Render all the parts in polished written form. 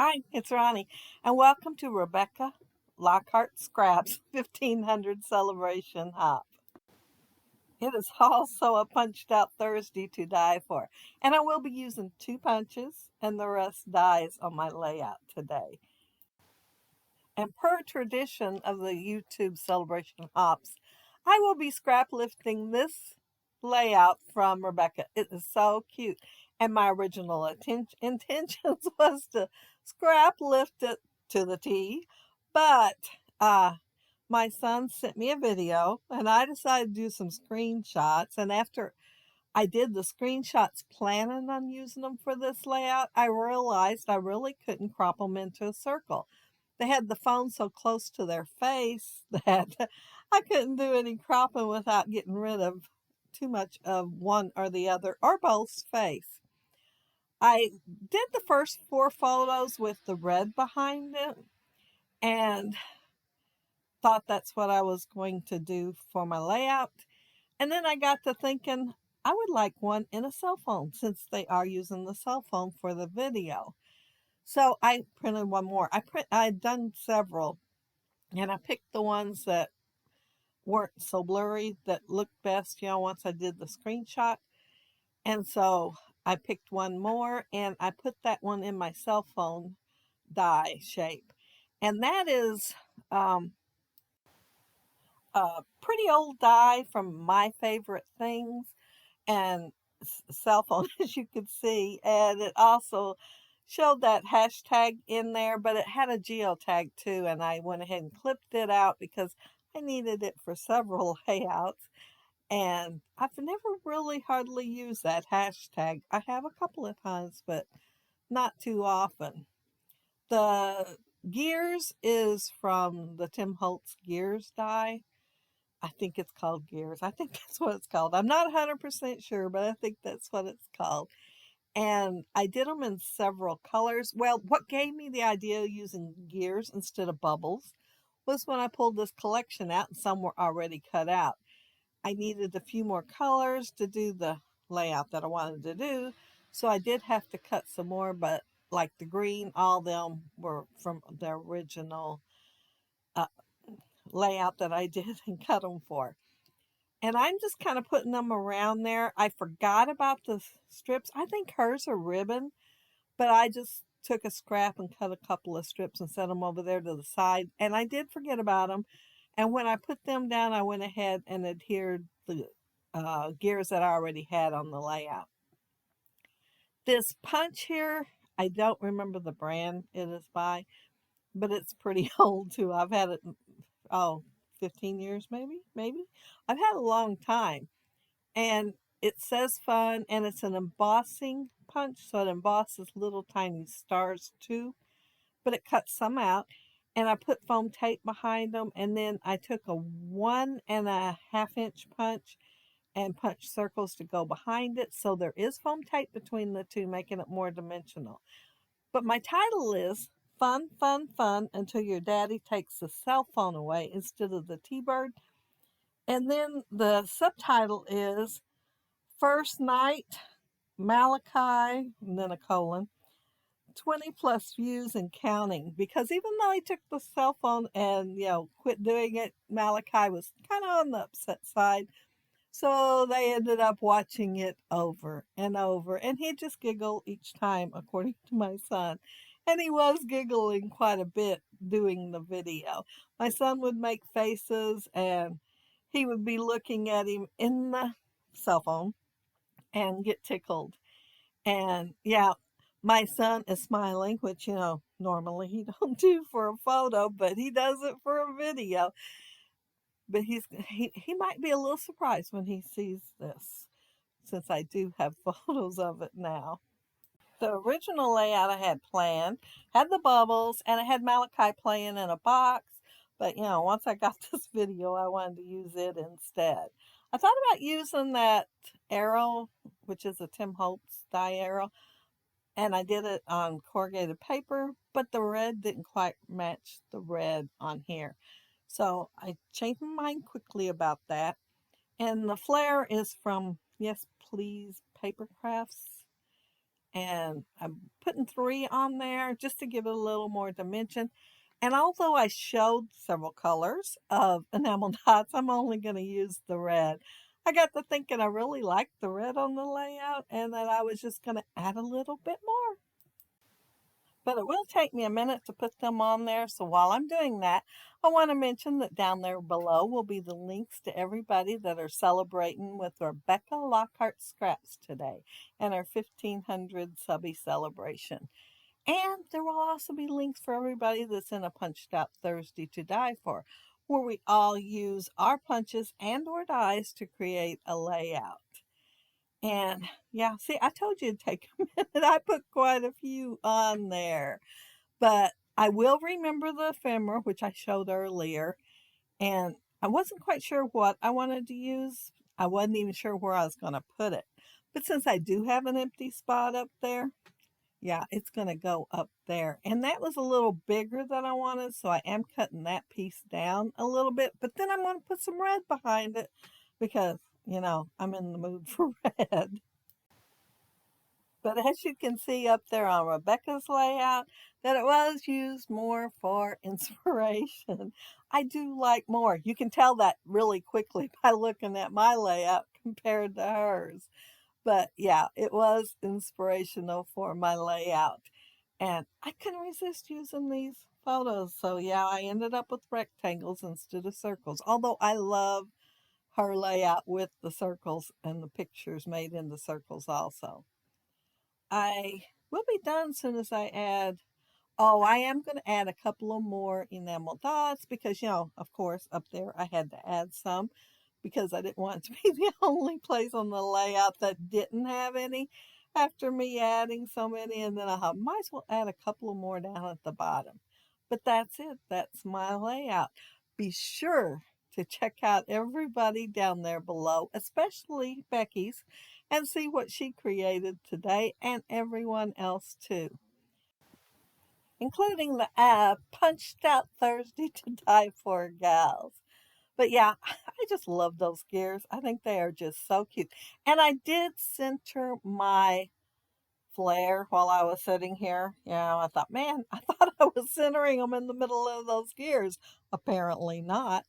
Hi, it's Ronnie, and welcome to Rebecca Lockhart Scraps 1500 Celebration Hop. It is also a punched out Thursday to die for, and I will be using two punches and the rest dies on my layout today. And per tradition of the YouTube Celebration Hops, I will be scrap lifting this layout from Rebecca. It is so cute. And my original intentions was to scrap lift it to the T, but uh, my son sent me a video and I decided to do some screenshots. And after I did the screenshots planning on using them for this layout, I realized I really couldn't crop them into a circle. They had the phone so close to their face that I couldn't do any cropping without getting rid of too much of one or the other or both's face. I did the first four photos with the red behind it and thought that's what I was going to do for my layout. And then I got to thinking I would like one in a cell phone since they are using the cell phone for the video. So I printed one more. I'd done several and I picked the ones that weren't so blurry that looked best, once I did the screenshot. And so I picked one more and I put that one in my cell phone die shape. And that is a pretty old die from My Favorite Things and cell phone, as you could see. And it also showed that hashtag in there, but it had a geotag too. And I went ahead and clipped it out because I needed it for several layouts. And I've never really hardly used that hashtag. I have a couple of times, but not too often. The gears is from the Tim Holtz Gears die. I think it's called Gears. I think that's what it's called. I'm not 100% sure, but I think that's what it's called. And I did them in several colors. Well, what gave me the idea of using gears instead of bubbles was when I pulled this collection out and some were already cut out. I needed a few more colors to do the layout that I wanted to do. So I did have to cut some more, but like the green, all of them were from the original uh, layout that I did and cut them for. And I'm just kind of putting them around there. I forgot about the strips. I think hers are ribbon, but I just took a scrap and cut a couple of strips and set them over there to the side. And I did forget about them. And when I put them down, I went ahead and adhered the gears that I already had on the layout. This punch here, I don't remember the brand it is by, but it's pretty old too. I've had it, oh, 15 years maybe. I've had a long time. And it says fun, and it's an embossing punch, so it embosses little tiny stars too, but it cuts some out. And I put foam tape behind them, and then I took a 1.5 inch punch and punched circles to go behind it. So there is foam tape between the two, making it more dimensional. But my title is Fun, Fun, Fun Until Your Daddy Takes the Cell Phone Away instead of the T-Bird. And then the subtitle is First Night, Malachi, and then a colon, 20 plus views and counting. Because even though he took the cell phone and, quit doing it, Malachi was kind of on the upset side. So they ended up watching it over and over. And he'd just giggle each time, according to my son. And he was giggling quite a bit doing the video. My son would make faces and he would be looking at him in the cell phone and get tickled. And yeah, my son is smiling, which normally he don't do for a photo, but he does it for a video. But he might be a little surprised when he sees this, since I do have photos of it now. The original layout I had planned had the bubbles and it had Malachi playing in a box. But once I got this video, I wanted to use it instead. I thought about using that arrow, which is a Tim Holtz die arrow, and I did it on corrugated paper, but the red didn't quite match the red on here. So I changed my mind quickly about that. And the flare is from Yes Please Paper Crafts. and I'm putting 3 on there just to give it a little more dimension. And although I showed several colors of enamel dots, I'm only going to use the red. I got to thinking I really liked the red on the layout and that I was just going to add a little bit more. But it will take me a minute to put them on there. So while I'm doing that, I want to mention that down there below will be the links to everybody that are celebrating with Rebecca Lockhart Scraps today and our 1500 subby celebration. And there will also be links for everybody that's in a Punched Out Thursday to Die For, where we all use our punches and or dies to create a layout. And yeah, see, I told you it'd take a minute. I put quite a few on there. But I will remember the ephemera, which I showed earlier. And I wasn't quite sure what I wanted to use. I wasn't even sure where I was going to put it. But since I do have an empty spot up there, yeah, it's going to go up there. And that was a little bigger than I wanted, so I am cutting that piece down a little bit. But then I'm going to put some red behind it because, I'm in the mood for red. But as you can see up there on Rebecca's layout, that it was used more for inspiration. I do like more. You can tell that really quickly by looking at my layout compared to hers. But yeah, it was inspirational for my layout. And I couldn't resist using these photos. So yeah, I ended up with rectangles instead of circles. Although I love her layout with the circles and the pictures made in the circles also. I will be done as soon as I add. Oh, I am going to add a couple of more enamel dots because, of course, up there I had to add some because I didn't want it to be the only place on the layout that didn't have any after me adding so many. And then I might as well add a couple of more down at the bottom. But that's it. That's my layout. Be sure to check out everybody down there below, especially Becky's, and see what she created today and everyone else too, including the Punched Out Thursday to Die For gals. But yeah, I just love those gears. I think they are just so cute. And I did center my flare while I was sitting here. I thought, man, I thought I was centering them in the middle of those gears. Apparently not,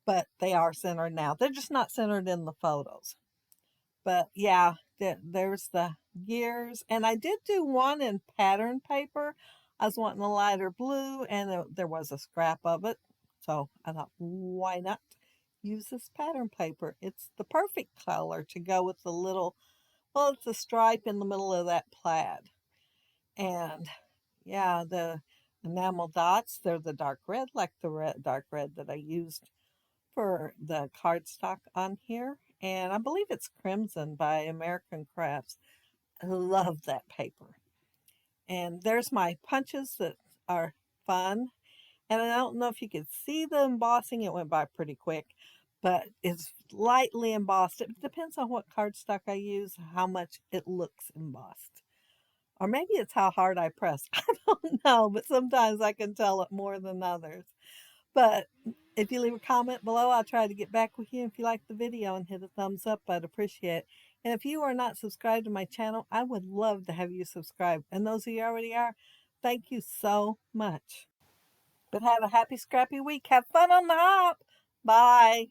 but they are centered now. They're just not centered in the photos. But yeah, there's the gears. And I did do one in pattern paper. I was wanting a lighter blue, and there was a scrap of it. So I thought, why not use this pattern paper? It's the perfect color to go with the little, well, it's a stripe in the middle of that plaid. And yeah, the enamel dots, they're the dark red, like the dark red that I used for the cardstock on here. And I believe it's Crimson by American Crafts. I love that paper. And there's my punches that are fun. And I don't know if you could see the embossing. It went by pretty quick, but it's lightly embossed. It depends on what cardstock I use, how much it looks embossed. Or maybe it's how hard I press. I don't know, but sometimes I can tell it more than others. But if you leave a comment below, I'll try to get back with you. If you like the video and hit a thumbs up, I'd appreciate it. And if you are not subscribed to my channel, I would love to have you subscribe. And those of you already are, thank you so much. But have a happy, scrappy week. Have fun on the hop. Bye.